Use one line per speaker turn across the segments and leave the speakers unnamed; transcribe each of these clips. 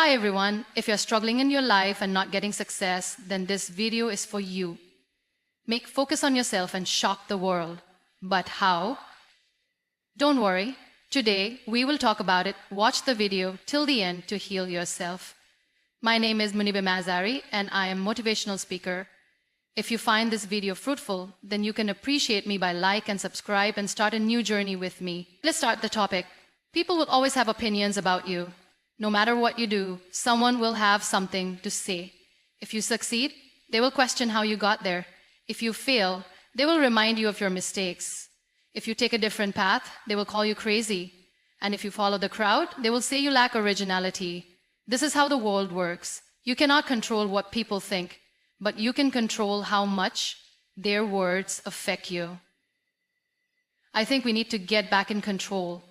Hi everyone, if you're struggling in your life and not getting success, then this video is for you. Focus on yourself and shock the world. But how? Don't worry, today we will talk about it. Watch the video till the end to heal yourself. My name is Muniba Mazari and I am a motivational speaker. If you find this video fruitful, then you can appreciate me by like and subscribe and start a new journey with me. Let's start the topic. People will always have opinions about you. No matter what you do, someone will have something to say. If you succeed, they will question how you got there. If you fail, they will remind you of your mistakes. If you take a different path, they will call you crazy. And if you follow the crowd, they will say you lack originality. This is how the world works. You cannot control what people think, but you can control how much their words affect you. I think we need to get back in control.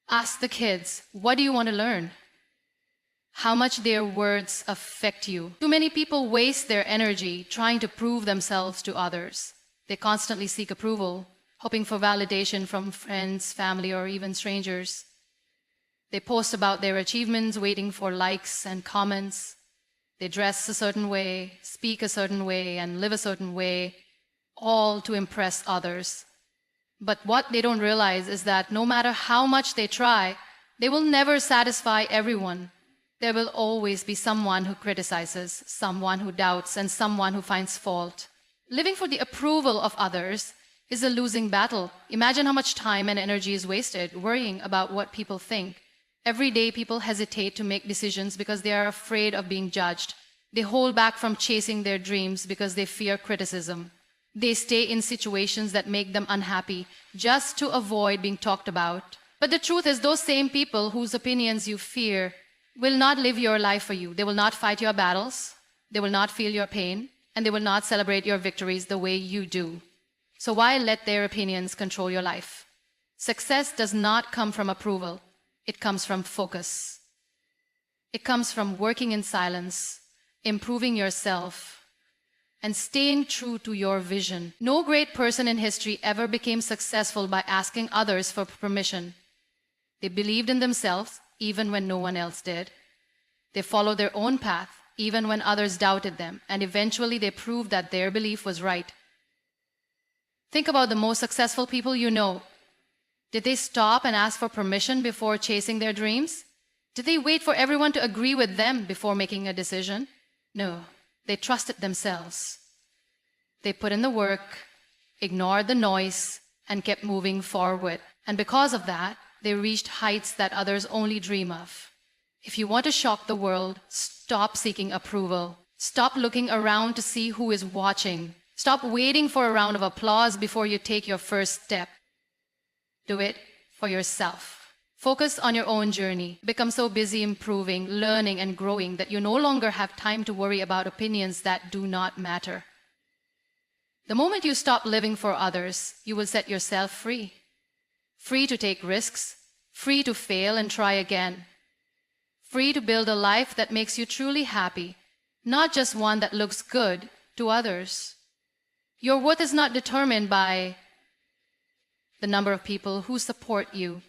Ask the kids, what do you want to learn? How much their words affect you. Too many people waste their energy trying to prove themselves to others. They constantly seek approval, hoping for validation from friends, family, or even strangers. They post about their achievements, waiting for likes and comments. They dress a certain way, speak a certain way, and live a certain way, all to impress others. But what they don't realize is that no matter how much they try, they will never satisfy everyone. There will always be someone who criticizes, someone who doubts, and someone who finds fault. Living for the approval of others is a losing battle. Imagine how much time and energy is wasted worrying about what people think. Every day people hesitate to make decisions because they are afraid of being judged. They hold back from chasing their dreams because they fear criticism. They stay in situations that make them unhappy just to avoid being talked about. But the truth is, those same people whose opinions you fear will not live your life for you. They will not fight your battles, they will not feel your pain, and they will not celebrate your victories the way you do. So why let their opinions control your life? Success does not come from approval. It comes from focus. It comes from working in silence, improving yourself, and staying true to your vision. No great person in history ever became successful by asking others for permission. They believed in themselves even when no one else did. They followed their own path even when others doubted them, and eventually they proved that their belief was right. Think about the most successful people you know. Did they stop and ask for permission before chasing their dreams? Did they wait for everyone to agree with them before making a decision? No. They trusted themselves. They put in the work, ignored the noise, and kept moving forward. And because of that, they reached heights that others only dream of. If you want to shock the world, stop seeking approval. Stop looking around to see who is watching. Stop waiting for a round of applause before you take your first step. Do it for yourself. Focus on your own journey. Become so busy improving, learning, and growing that you no longer have time to worry about opinions that do not matter. The moment you stop living for others, you will set yourself free. Free to take risks, free to fail and try again. Free to build a life that makes you truly happy, not just one that looks good to others. Your worth is not determined by the number of people who support you.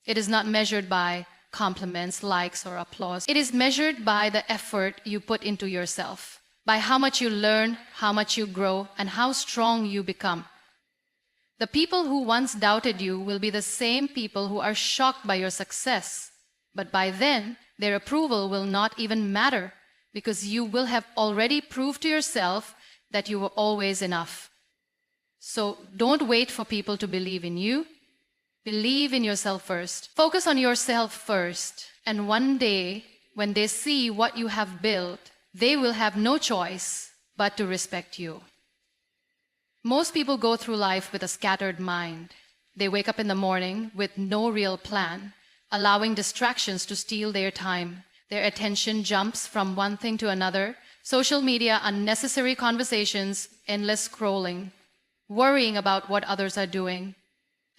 It is not measured by compliments, likes, or applause. It is measured by the effort you put into yourself, by how much you learn, how much you grow, and how strong you become. The people who once doubted you will be the same people who are shocked by your success. But by then, their approval will not even matter because you will have already proved to yourself that you were always enough. So don't wait for people to believe in you. Believe in yourself first. Focus on yourself first. And one day, when they see what you have built, they will have no choice but to respect you. Most people go through life with a scattered mind. They wake up in the morning with no real plan, allowing distractions to steal their time. Their attention jumps from one thing to another: social media, unnecessary conversations, endless scrolling, worrying about what others are doing.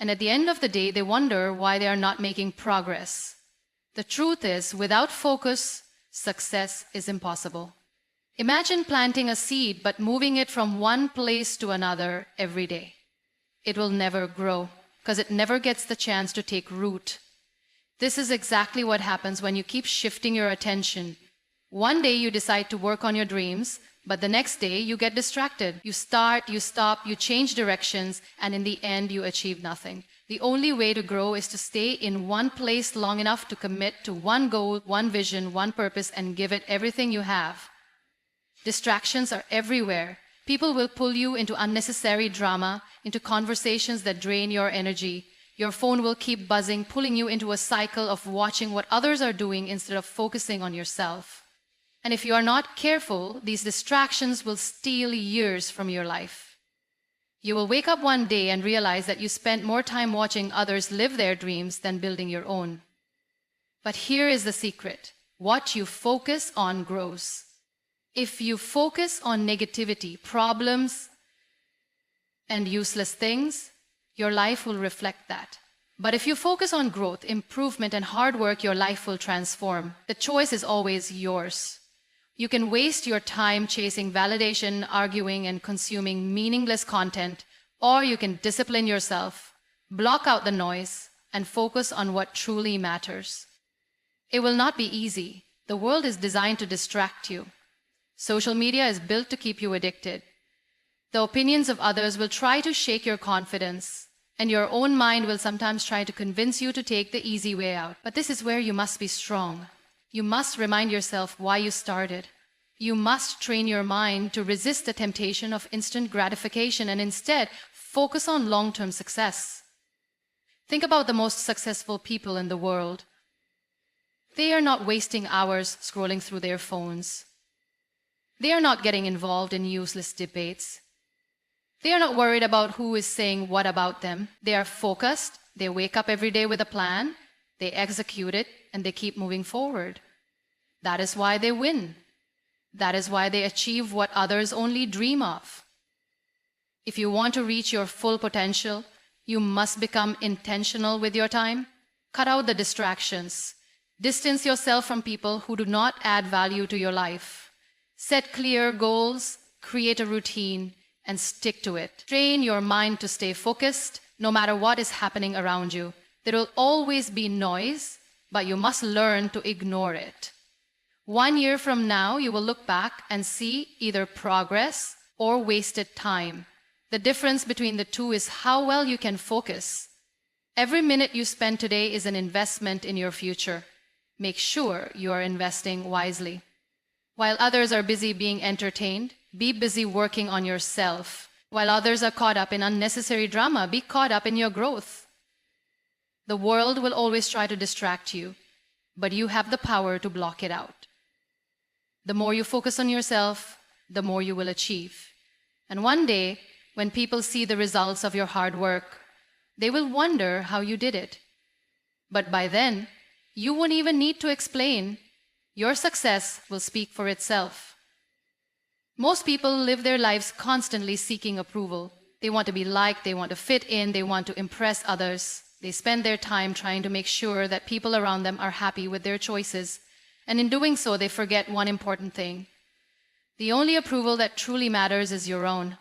And at the end of the day, they wonder why they are not making progress. The truth is, without focus, success is impossible. Imagine planting a seed but moving it from one place to another every day. It will never grow because it never gets the chance to take root. This is exactly what happens when you keep shifting your attention. One day you decide to work on your dreams, but the next day you get distracted. You start, you stop, you change directions, and in the end you achieve nothing. The only way to grow is to stay in one place long enough to commit to one goal, one vision, one purpose, and give it everything you have. Distractions are everywhere. People will pull you into unnecessary drama, into conversations that drain your energy. Your phone will keep buzzing, pulling you into a cycle of watching what others are doing instead of focusing on yourself. And if you are not careful, these distractions will steal years from your life. You will wake up one day and realize that you spent more time watching others live their dreams than building your own. But here is the secret. What you focus on grows. If you focus on negativity, problems, and useless things, your life will reflect that. But if you focus on growth, improvement, and hard work, your life will transform. The choice is always yours. You can waste your time chasing validation, arguing, and consuming meaningless content, or you can discipline yourself, block out the noise, and focus on what truly matters. It will not be easy. The world is designed to distract you. Social media is built to keep you addicted. The opinions of others will try to shake your confidence, and your own mind will sometimes try to convince you to take the easy way out. But this is where you must be strong. You must remind yourself why you started. You must train your mind to resist the temptation of instant gratification and instead focus on long-term success. Think about the most successful people in the world. They are not wasting hours scrolling through their phones. They are not getting involved in useless debates. They are not worried about who is saying what about them. They are focused, they wake up every day with a plan, they execute it, and they keep moving forward. That is why they win. That is why they achieve what others only dream of. If you want to reach your full potential, you must become intentional with your time. Cut out the distractions. Distance yourself from people who do not add value to your life. Set clear goals, create a routine, and stick to it. Train your mind to stay focused no matter what is happening around you. There will always be noise, but you must learn to ignore it. 1 year from now, you will look back and see either progress or wasted time. The difference between the two is how well you can focus. Every minute you spend today is an investment in your future. Make sure you are investing wisely. While others are busy being entertained, be busy working on yourself. While others are caught up in unnecessary drama, be caught up in your growth. The world will always try to distract you, but you have the power to block it out. The more you focus on yourself, the more you will achieve. And one day, when people see the results of your hard work, they will wonder how you did it. But by then, you won't even need to explain. Your success will speak for itself. Most people live their lives constantly seeking approval. They want to be liked, they want to fit in, they want to impress others. They spend their time trying to make sure that people around them are happy with their choices. And in doing so, they forget one important thing. The only approval that truly matters is your own.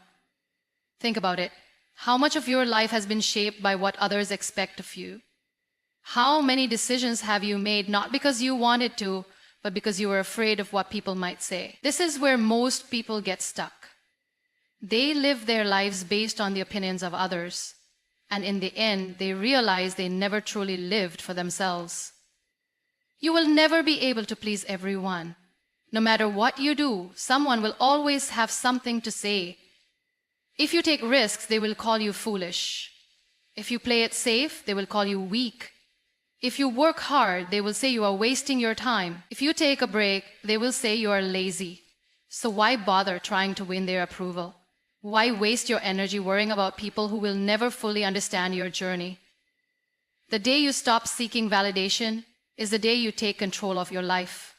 Think about it. How much of your life has been shaped by what others expect of you? How many decisions have you made not because you wanted to, but because you were afraid of what people might say? This is where most people get stuck. They live their lives based on the opinions of others, and in the end, they realize they never truly lived for themselves. You will never be able to please everyone. No matter what you do, someone will always have something to say. If you take risks, they will call you foolish. If you play it safe, they will call you weak. If you work hard, they will say you are wasting your time. If you take a break, they will say you are lazy. So why bother trying to win their approval? Why waste your energy worrying about people who will never fully understand your journey? The day you stop seeking validation is the day you take control of your life.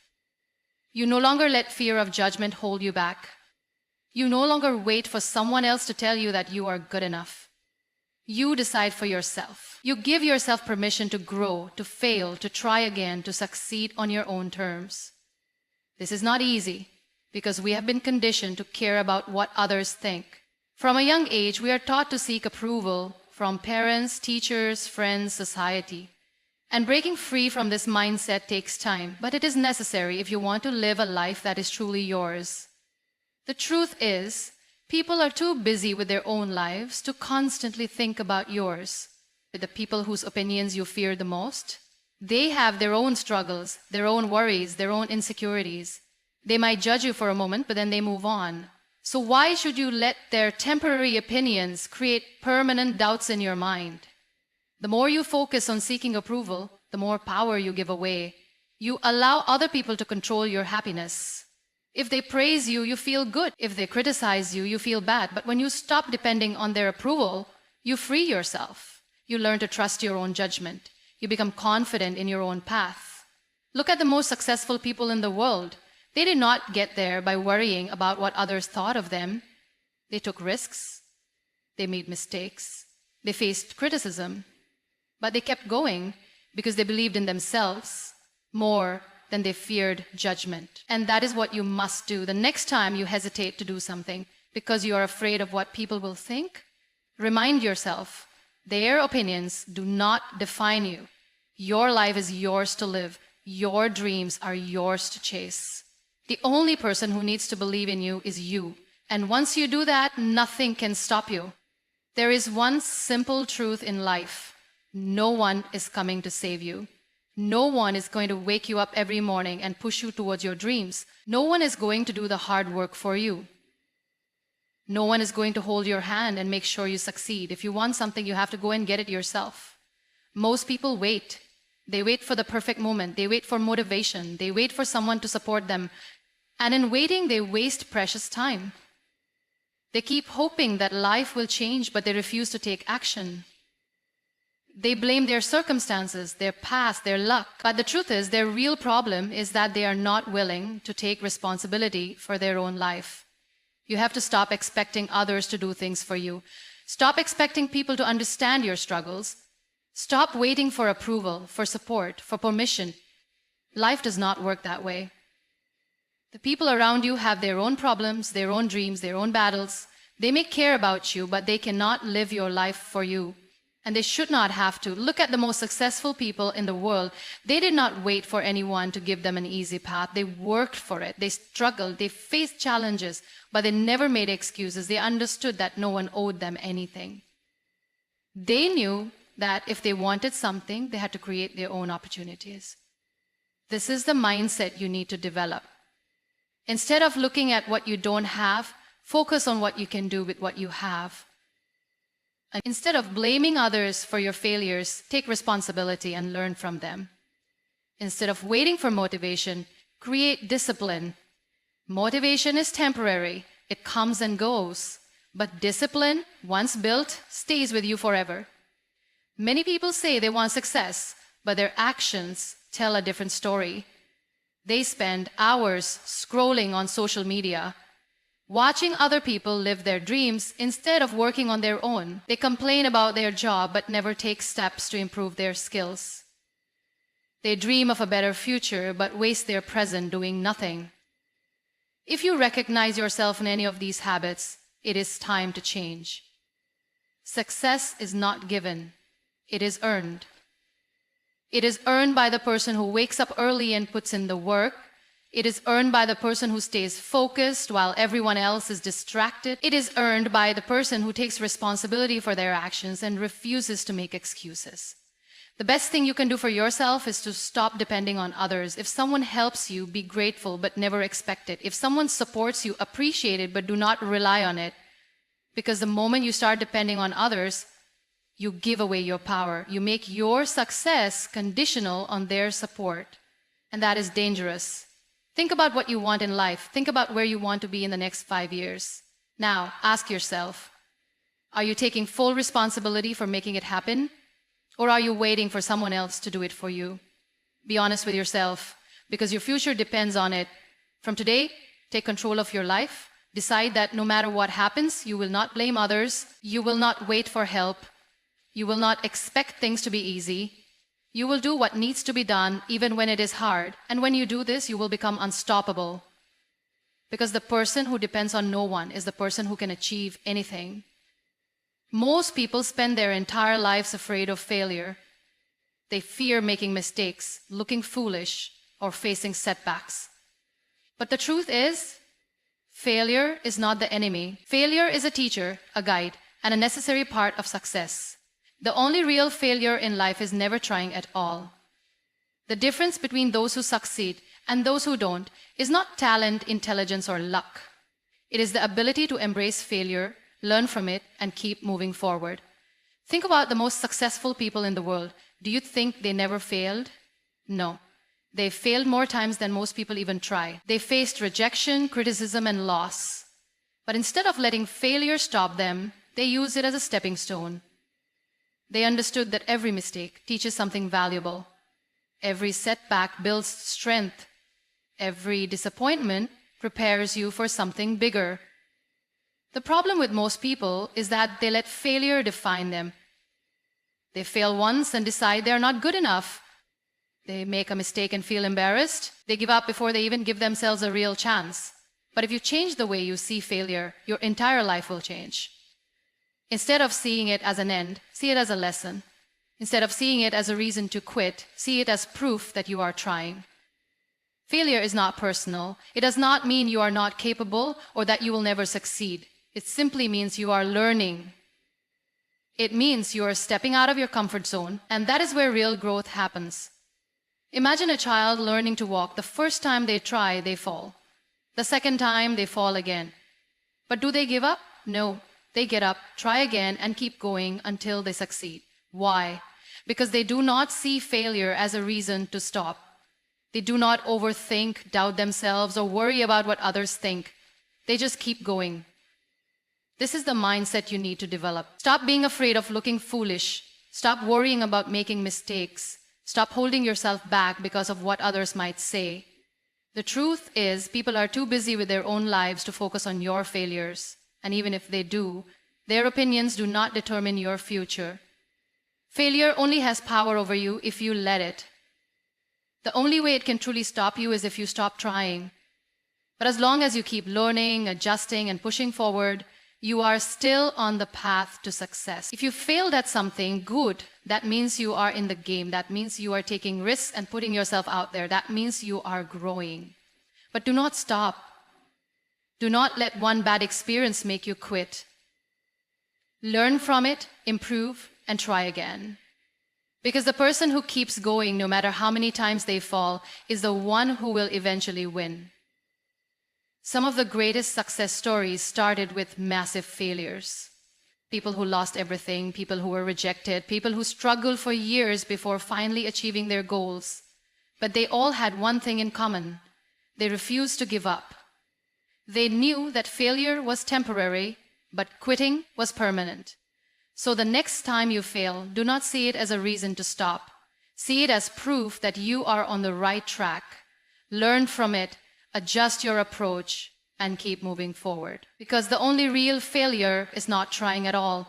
You no longer let fear of judgment hold you back. You no longer wait for someone else to tell you that you are good enough. You decide for yourself. You give yourself permission to grow, to fail, to try again, to succeed on your own terms. This is not easy because we have been conditioned to care about what others think. From a young age, we are taught to seek approval from parents, teachers, friends, society. And breaking free from this mindset takes time, but it is necessary if you want to live a life that is truly yours. The truth is, people are too busy with their own lives to constantly think about yours. With the people whose opinions you fear the most, they have their own struggles, their own worries, their own insecurities. They might judge you for a moment, but then they move on. So why should you let their temporary opinions create permanent doubts in your mind? The more you focus on seeking approval, the more power you give away. You allow other people to control your happiness. If they praise you, you feel good. If they criticize you, you feel bad. But when you stop depending on their approval, you free yourself. You learn to trust your own judgment. You become confident in your own path. Look at the most successful people in the world. They did not get there by worrying about what others thought of them. They took risks. They made mistakes. They faced criticism. But they kept going because they believed in themselves more than they feared judgment. And that is what you must do the next time you hesitate to do something because you are afraid of what people will think. Remind yourself, their opinions do not define you. Your life is yours to live. Your dreams are yours to chase. The only person who needs to believe in you is you. And once you do that, nothing can stop you. There is one simple truth in life. No one is coming to save you. No one is going to wake you up every morning and push you towards your dreams. No one is going to do the hard work for you. No one is going to hold your hand and make sure you succeed. If you want something, you have to go and get it yourself. Most people wait. They wait for the perfect moment. They wait for motivation. They wait for someone to support them. And in waiting, they waste precious time. They keep hoping that life will change, but they refuse to take action. They blame their circumstances, their past, their luck. But the truth is, their real problem is that they are not willing to take responsibility for their own life. You have to stop expecting others to do things for you. Stop expecting people to understand your struggles. Stop waiting for approval, for support, for permission. Life does not work that way. The people around you have their own problems, their own dreams, their own battles. They may care about you, but they cannot live your life for you. And they should not have to. Look at the most successful people in the world. They did not wait for anyone to give them an easy path. They worked for it. They struggled. They faced challenges, but they never made excuses. They understood that no one owed them anything. They knew that if they wanted something, they had to create their own opportunities. This is the mindset you need to develop. Instead of looking at what you don't have, focus on what you can do with what you have. And instead of blaming others for your failures, take responsibility and learn from them. Instead of waiting for motivation, create discipline. Motivation is temporary. It comes and goes. But discipline, once built, stays with you forever. Many people say they want success, but their actions tell a different story. They spend hours scrolling on social media, watching other people live their dreams instead of working on their own. They complain about their job but never take steps to improve their skills. They dream of a better future but waste their present doing nothing. If you recognize yourself in any of these habits, it is time to change. Success is not given. It is earned. It is earned by the person who wakes up early and puts in the work. It is earned by the person who stays focused while everyone else is distracted. It is earned by the person who takes responsibility for their actions and refuses to make excuses. The best thing you can do for yourself is to stop depending on others. If someone helps you, be grateful but never expect it. If someone supports you, appreciate it but do not rely on it. Because the moment you start depending on others, you give away your power. You make your success conditional on their support. And that is dangerous. Think about what you want in life. Think about where you want to be in the next 5 years. Now, ask yourself, are you taking full responsibility for making it happen? Or are you waiting for someone else to do it for you? Be honest with yourself, because your future depends on it. From today, take control of your life. Decide that no matter what happens, you will not blame others. You will not wait for help. You will not expect things to be easy. You will do what needs to be done even when it is hard. And when you do this, you will become unstoppable. Because the person who depends on no one is the person who can achieve anything. Most people spend their entire lives afraid of failure. They fear making mistakes, looking foolish, or facing setbacks. But the truth is, failure is not the enemy. Failure is a teacher, a guide, and a necessary part of success. The only real failure in life is never trying at all. The difference between those who succeed and those who don't is not talent, intelligence, or luck. It is the ability to embrace failure, learn from it, and keep moving forward. Think about the most successful people in the world. Do you think they never failed? No. They failed more times than most people even try. They faced rejection, criticism, and loss. But instead of letting failure stop them, they used it as a stepping stone. They understood that every mistake teaches something valuable. Every setback builds strength. Every disappointment prepares you for something bigger. The problem with most people is that they let failure define them. They fail once and decide they're not good enough. They make a mistake and feel embarrassed. They give up before they even give themselves a real chance. But if you change the way you see failure, your entire life will change. Instead of seeing it as an end, see it as a lesson. Instead of seeing it as a reason to quit, see it as proof that you are trying. Failure is not personal. It does not mean you are not capable or that you will never succeed. It simply means you are learning. It means you are stepping out of your comfort zone, and that is where real growth happens. Imagine a child learning to walk. The first time they try, they fall. The second time, they fall again. But do they give up? No. They get up, try again, and keep going until they succeed. Why? Because they do not see failure as a reason to stop. They do not overthink, doubt themselves, or worry about what others think. They just keep going. This is the mindset you need to develop. Stop being afraid of looking foolish. Stop worrying about making mistakes. Stop holding yourself back because of what others might say. The truth is, people are too busy with their own lives to focus on your failures. And even if they do, their opinions do not determine your future. Failure only has power over you if you let it. The only way it can truly stop you is if you stop trying. But as long as you keep learning, adjusting, and pushing forward, you are still on the path to success. If you failed at something, good. That means you are in the game. That means you are taking risks and putting yourself out there. That means you are growing. But do not stop. Do not let one bad experience make you quit. Learn from it, improve, and try again. Because the person who keeps going, no matter how many times they fall, is the one who will eventually win. Some of the greatest success stories started with massive failures. People who lost everything, people who were rejected, people who struggled for years before finally achieving their goals. But they all had one thing in common. They refused to give up. They knew that failure was temporary, but quitting was permanent. So the next time you fail, do not see it as a reason to stop. See it as proof that you are on the right track. Learn from it, adjust your approach, and keep moving forward. Because the only real failure is not trying at all.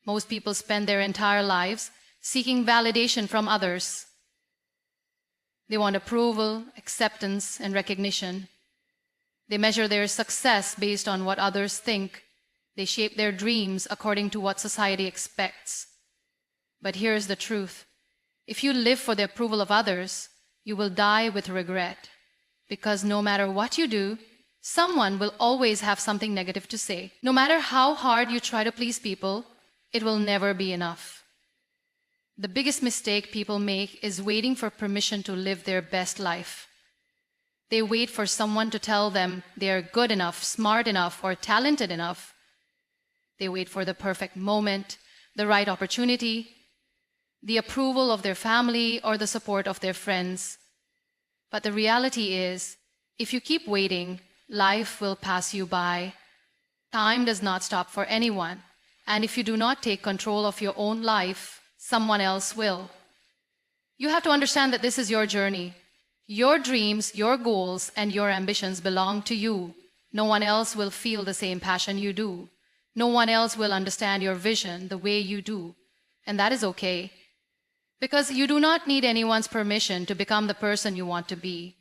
Most people spend their entire lives seeking validation from others. They want approval, acceptance, and recognition. They measure their success based on what others think. They shape their dreams according to what society expects. But here's the truth. If you live for the approval of others, you will die with regret. Because no matter what you do, someone will always have something negative to say. No matter how hard you try to please people, it will never be enough. The biggest mistake people make is waiting for permission to live their best life. They wait for someone to tell them they are good enough, smart enough, or talented enough. They wait for the perfect moment, the right opportunity, the approval of their family, or the support of their friends. But the reality is, if you keep waiting, life will pass you by. Time does not stop for anyone. And if you do not take control of your own life, someone else will. You have to understand that this is your journey. Your dreams, your goals, and your ambitions belong to you. No one else will feel the same passion you do. No one else will understand your vision the way you do. And that is okay. Because you do not need anyone's permission to become the person you want to be.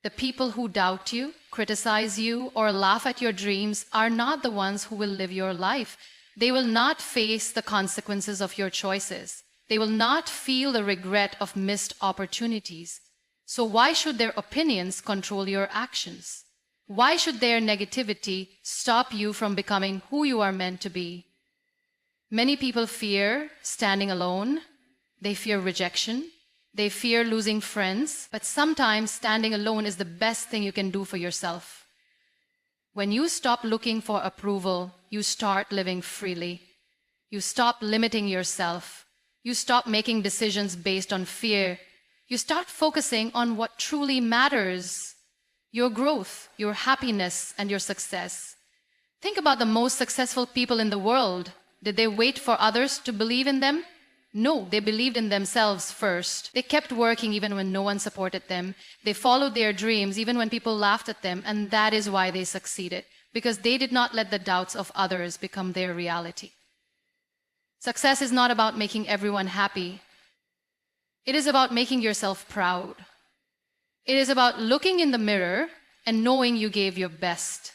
The people who doubt you, criticize you, or laugh at your dreams are not the ones who will live your life. They will not face the consequences of your choices. They will not feel the regret of missed opportunities. So why should their opinions control your actions? Why should their negativity stop you from becoming who you are meant to be? Many people fear standing alone. They fear rejection. They fear losing friends. But sometimes standing alone is the best thing you can do for yourself. When you stop looking for approval, you start living freely. You stop limiting yourself. You stop making decisions based on fear. You start focusing on what truly matters: your growth, your happiness, and your success. Think about the most successful people in the world. Did they wait for others to believe in them? No, they believed in themselves first. They kept working even when no one supported them. They followed their dreams even when people laughed at them, and that is why they succeeded, because they did not let the doubts of others become their reality. Success is not about making everyone happy. It is about making yourself proud. It is about looking in the mirror and knowing you gave your best.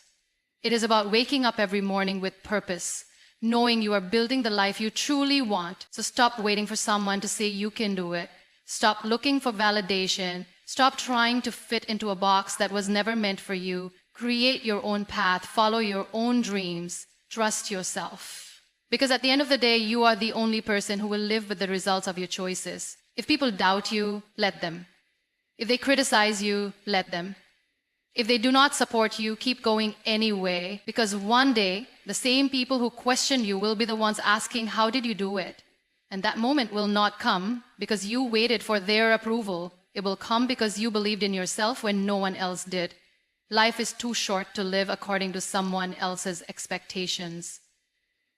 It is about waking up every morning with purpose, knowing you are building the life you truly want. So stop waiting for someone to say you can do it. Stop looking for validation. Stop trying to fit into a box that was never meant for you. Create your own path. Follow your own dreams. Trust yourself. Because at the end of the day, you are the only person who will live with the results of your choices. If people doubt you, let them. If they criticize you, let them. If they do not support you, keep going anyway, because one day, the same people who questioned you will be the ones asking, how did you do it? And that moment will not come because you waited for their approval. It will come because you believed in yourself when no one else did. Life is too short to live according to someone else's expectations.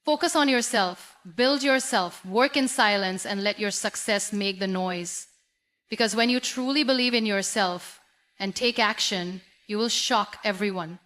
Focus on yourself, build yourself, work in silence, and let your success make the noise. Because when you truly believe in yourself and take action, you will shock everyone.